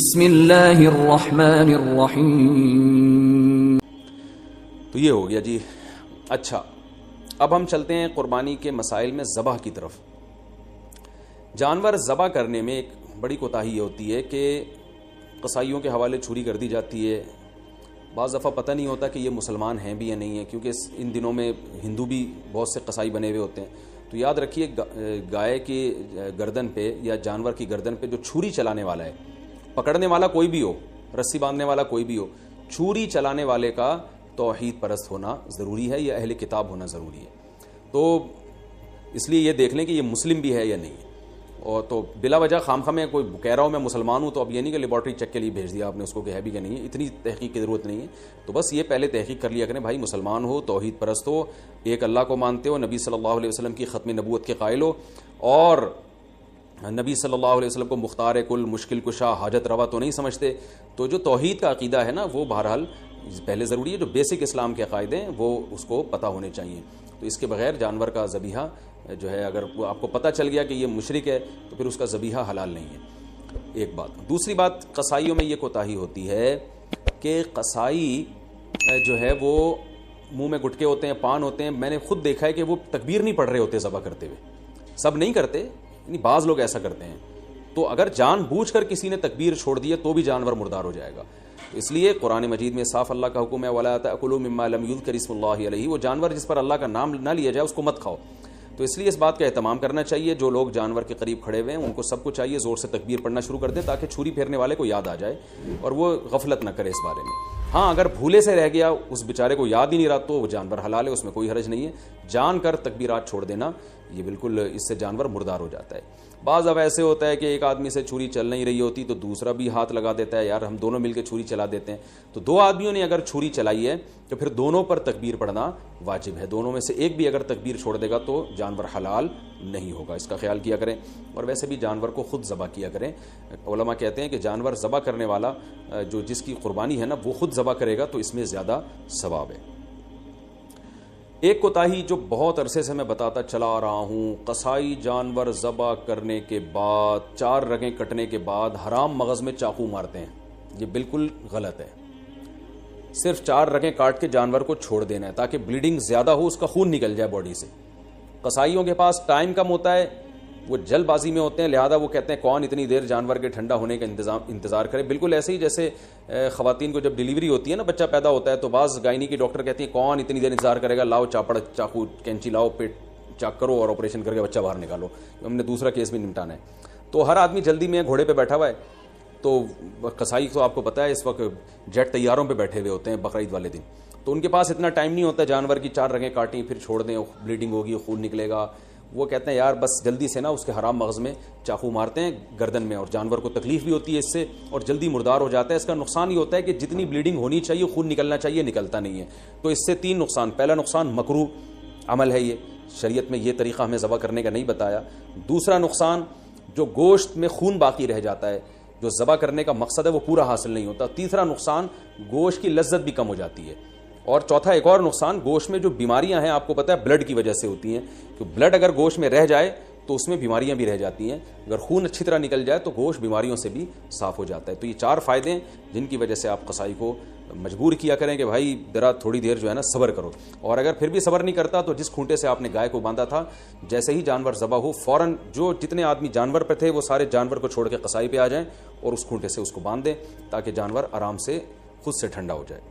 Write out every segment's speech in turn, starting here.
بسم اللہ الرحمن الرحیم. تو یہ ہو گیا جی. اچھا، اب ہم چلتے ہیں قربانی کے مسائل میں ذبح کی طرف. جانور ذبح کرنے میں ایک بڑی کوتاہی یہ ہوتی ہے کہ قصائیوں کے حوالے چھری کر دی جاتی ہے. بعض دفعہ پتہ نہیں ہوتا کہ یہ مسلمان ہیں بھی یا نہیں ہیں، کیونکہ ان دنوں میں ہندو بھی بہت سے قصائی بنے ہوئے ہوتے ہیں. تو یاد رکھیے، گائے کی گردن پہ یا جانور کی گردن پہ جو چھری چلانے والا ہے، پکڑنے والا کوئی بھی ہو، رسی باندھنے والا کوئی بھی ہو، چھری چلانے والے کا توحید پرست ہونا ضروری ہے یا اہل کتاب ہونا ضروری ہے. تو اس لیے یہ دیکھ لیں کہ یہ مسلم بھی ہے یا نہیں. اور تو بلا وجہ خام میں کوئی کہہ رہا ہوں میں مسلمان ہوں، تو اب یہ نہیں کہ لیبارٹری چیک کے لیے بھیج دیا آپ نے اس کو کہ ہے بھی کہ نہیں ہے. اتنی تحقیق کی ضرورت نہیں ہے. تو بس یہ پہلے تحقیق کر لیا کریں بھائی، مسلمان ہو، توحید پرست ہو، ایک اللہ کو مانتے ہو، نبی صلی اللہ علیہ وسلم کی ختم نبوت کے قائل ہو، اور نبی صلی اللہ علیہ وسلم کو مختار کل، مشکل کشا، حاجت روا تو نہیں سمجھتے. تو جو توحید کا عقیدہ ہے نا، وہ بہرحال پہلے ضروری ہے. جو بیسک اسلام کے عقائد ہیں وہ اس کو پتہ ہونے چاہیے. تو اس کے بغیر جانور کا ذبیحہ جو ہے، اگر آپ کو پتہ چل گیا کہ یہ مشرک ہے تو پھر اس کا ذبیحہ حلال نہیں ہے. ایک بات. دوسری بات، قصائیوں میں یہ کوتاہی ہوتی ہے کہ قصائی جو ہے وہ منہ میں گٹکے ہوتے ہیں، پان ہوتے ہیں. میں نے خود دیکھا ہے کہ وہ تکبیر نہیں پڑھ رہے ہوتے ذبح کرتے ہوئے. سب نہیں کرتے، یعنی بعض لوگ ایسا کرتے ہیں. تو اگر جان بوجھ کر کسی نے تکبیر چھوڑ دی ہے تو بھی جانور مردار ہو جائے گا. اس لیے قرآن مجید میں صاف اللہ کا حکم ہے، وَلَا تَأْكُلُوا مِمَّا لَمْ يُذْكَرِ اسْمُ اللَّهِ عَلَيْهِ. وہ جانور جس پر اللہ کا نام نہ لیا جائے اس کو مت کھاؤ. تو اس لیے اس بات کا اہتمام کرنا چاہیے. جو لوگ جانور کے قریب کھڑے ہوئے ہیں ان کو سب کو چاہیے زور سے تکبیر پڑھنا شروع کر دیں، تاکہ چھری پھیرنے والے کو یاد آ جائے اور وہ غفلت نہ کرے اس بارے میں. ہاں، اگر بھولے سے رہ گیا، اس بیچارے کو یاد ہی نہیں رہا، تو وہ جانور حلال ہے، اس میں کوئی حرج نہیں ہے. جان کر تکبیرات چھوڑ دینا یہ بالکل، اس سے جانور مردار ہو جاتا ہے. بعض اب ایسے ہوتا ہے کہ ایک آدمی سے چھری چل نہیں رہی ہوتی تو دوسرا بھی ہاتھ لگا دیتا ہے، یار ہم دونوں مل کے چھری چلا دیتے ہیں. تو دو آدمیوں نے اگر چھری چلائی ہے تو پھر دونوں پر تکبیر پڑھنا واجب ہے. دونوں میں سے ایک بھی اگر تکبیر چھوڑ دے گا تو جانور حلال نہیں ہوگا. اس کا خیال کیا کریں. اور ویسے بھی جانور کو خود ذبح کیا کریں. علماء کہتے ہیں کہ جانور ذبح کرنے والا جو جس کی قربانی ہے نا، وہ خود ذبح کرے گا تو اس میں زیادہ ثواب ہے. ایک کوتاہی جو بہت عرصے سے میں بتاتا چلا آ رہا ہوں، قصائی جانور ذبح کرنے کے بعد 4 رگیں کٹنے کے بعد حرام مغز میں چاقو مارتے ہیں. یہ بالکل غلط ہے. صرف 4 رگیں کاٹ کے جانور کو چھوڑ دینا ہے تاکہ بلیڈنگ زیادہ ہو، اس کا خون نکل جائے باڈی سے. قصائیوں کے پاس ٹائم کم ہوتا ہے، وہ جلد بازی میں ہوتے ہیں، لہذا وہ کہتے ہیں کون اتنی دیر جانور کے ٹھنڈا ہونے کا انتظار کرے. بالکل ایسے ہی جیسے خواتین کو جب ڈیلیوری ہوتی ہے نا، بچہ پیدا ہوتا ہے، تو بعض گائنی کی ڈاکٹر کہتی ہیں کون اتنی دیر انتظار کرے گا، لاؤ چاپڑ، چاقو، کینچی لاؤ، پیٹ چاک کرو اور آپریشن کر کے بچہ باہر نکالو، ہم نے دوسرا کیس بھی نمٹانا ہے. تو ہر آدمی جلدی میں گھوڑے پہ بیٹھا ہوا ہے. تو قصائی تو آپ کو پتہ ہے اس وقت جیٹ طیاروں پہ بیٹھے ہوئے ہوتے ہیں بقرعید والے دن. تو ان کے پاس اتنا ٹائم نہیں ہوتا جانور کی 4 رگیں کاٹیں پھر چھوڑ دیں، بلیڈنگ ہوگی، خون نکلے گا. وہ کہتے ہیں یار بس جلدی سے نا اس کے حرام مغز میں چاقو مارتے ہیں گردن میں، اور جانور کو تکلیف بھی ہوتی ہے اس سے اور جلدی مردار ہو جاتا ہے. اس کا نقصان یہ ہوتا ہے کہ جتنی بلیڈنگ ہونی چاہیے، خون نکلنا چاہیے، نکلتا نہیں ہے. تو اس سے 3 نقصان. پہلا نقصان، مکروہ عمل ہے، یہ شریعت میں یہ طریقہ ہمیں ذبح کرنے کا نہیں بتایا. دوسرا نقصان، جو گوشت میں خون باقی رہ جاتا ہے، جو ذبح کرنے کا مقصد ہے وہ پورا حاصل نہیں ہوتا. تیسرا نقصان، گوشت کی لذت بھی کم ہو جاتی ہے. اور چوتھا ایک اور نقصان، گوشت میں جو بیماریاں ہیں آپ کو پتہ ہے بلڈ کی وجہ سے ہوتی ہیں، کہ بلڈ اگر گوشت میں رہ جائے تو اس میں بیماریاں بھی رہ جاتی ہیں. اگر خون اچھی طرح نکل جائے تو گوشت بیماریوں سے بھی صاف ہو جاتا ہے. تو یہ 4 فائدے ہیں جن کی وجہ سے آپ قصائی کو مجبور کیا کریں کہ بھائی ذرا تھوڑی دیر جو ہے نا صبر کرو. اور اگر پھر بھی صبر نہیں کرتا تو جس کھونٹے سے آپ نے گائے کو باندھا تھا، جیسے ہی جانور ذبح ہو فوراً جو جتنے آدمی جانور پہ تھے وہ سارے جانور کو چھوڑ کے قصائی پہ آ جائیں اور اس کھونٹے سے اس کو باندھ دیں تاکہ جانور آرام سے خود سے ٹھنڈا ہو جائے.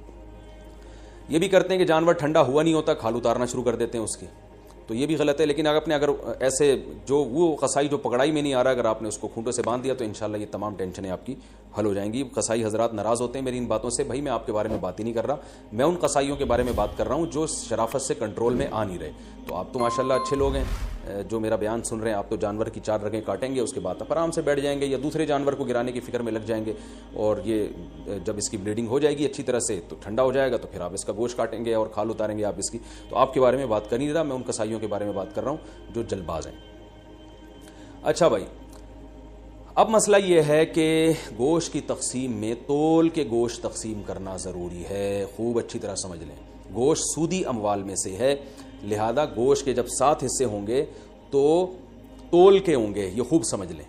یہ بھی کرتے ہیں کہ جانور ٹھنڈا ہوا نہیں ہوتا، کھال اتارنا شروع کر دیتے ہیں اس کی. تو یہ بھی غلط ہے. لیکن اگر ایسے جو وہ قصائی جو پکڑائی میں نہیں آ رہا، اگر آپ نے اس کو کھونٹوں سے باندھ دیا تو انشاءاللہ یہ تمام ٹینشنیں آپ کی حل ہو جائیں گی. قصائی حضرات ناراض ہوتے ہیں میری ان باتوں سے. بھائی میں آپ کے بارے میں بات ہی نہیں کر رہا، میں ان قصائیوں کے بارے میں بات کر رہا ہوں جو شرافت سے کنٹرول میں آ نہیں رہے. تو آپ تو ماشاءاللہ اچھے لوگ ہیں جو میرا بیان سن رہے ہیں. آپ تو جانور کی 4 رگیں کاٹیں گے، اس کے بعد آپ آرام سے بیٹھ جائیں گے یا دوسرے جانور کو گرانے کی فکر میں لگ جائیں گے. اور یہ جب اس کی بلیڈنگ ہو جائے گی اچھی طرح سے تو ٹھنڈا ہو جائے گا، تو پھر آپ اس کا گوشت کاٹیں گے اور کھال اتاریں گے آپ اس کی. تو آپ کے بارے میں بات کر نہیں رہا، میں ان قصائیوں کے بارے میں بات کر رہا ہوں جو جلد باز ہیں. اچھا بھائی، اب مسئلہ یہ ہے کہ گوشت کی تقسیم میں تول کے گوشت تقسیم کرنا ضروری ہے. خوب اچھی طرح سمجھ لیں، گوشت سودی اموال میں سے ہے، لہذا گوشت کے جب 7 حصے ہوں گے تو تول کے ہوں گے. یہ خوب سمجھ لیں.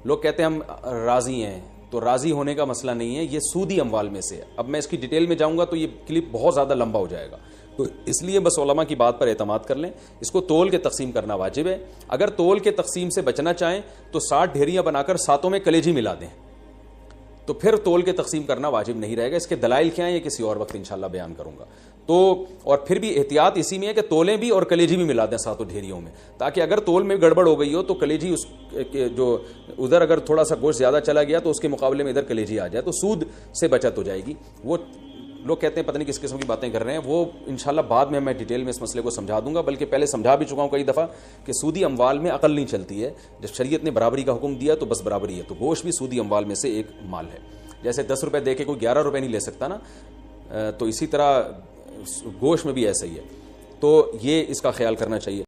لوگ کہتے ہیں ہم راضی ہیں تو راضی ہونے کا مسئلہ نہیں ہے, یہ سودی اموال میں سے ہے. اب میں اس کی ڈیٹیل میں جاؤں گا تو یہ کلپ بہت زیادہ لمبا ہو جائے گا, تو اس لیے بس علماء کی بات پر اعتماد کر لیں. اس کو تول کے تقسیم کرنا واجب ہے. اگر تول کے تقسیم سے بچنا چاہیں تو 60 ڈھیریاں بنا کر ساتوں میں کلیجی ملا دیں, تو پھر تول کے تقسیم کرنا واجب نہیں رہے گا. اس کے دلائل کیا ہیں یہ کسی اور وقت انشاءاللہ بیان کروں گا. تو اور پھر بھی احتیاط اسی میں ہے کہ تولیں بھی اور کلیجی بھی ملا دیں ساتوں ڈھیریوں میں, تاکہ اگر تول میں گڑبڑ ہو گئی ہو تو کلیجی اس جو ادھر اگر تھوڑا سا گوشت زیادہ چلا گیا تو اس کے مقابلے میں ادھر کلیجی آ جائے, تو سود سے بچت ہو جائے گی. وہ لوگ کہتے ہیں پتہ نہیں کس قسم کی باتیں کر رہے ہیں, وہ انشاءاللہ بعد میں ڈیٹیل میں اس مسئلے کو سمجھا دوں گا, بلکہ پہلے سمجھا بھی چکا ہوں کئی دفعہ کہ سودی اموال میں عقل نہیں چلتی ہے. جب شریعت نے برابری کا حکم دیا تو بس برابری ہے, تو گوشت بھی سودی اموال میں سے ایک مال ہے. جیسے 10 روپے دے کے کوئی 11 روپے نہیں لے سکتا نا, تو اسی طرح گوشت میں بھی ایسا ہی ہے. تو یہ اس کا خیال کرنا چاہیے.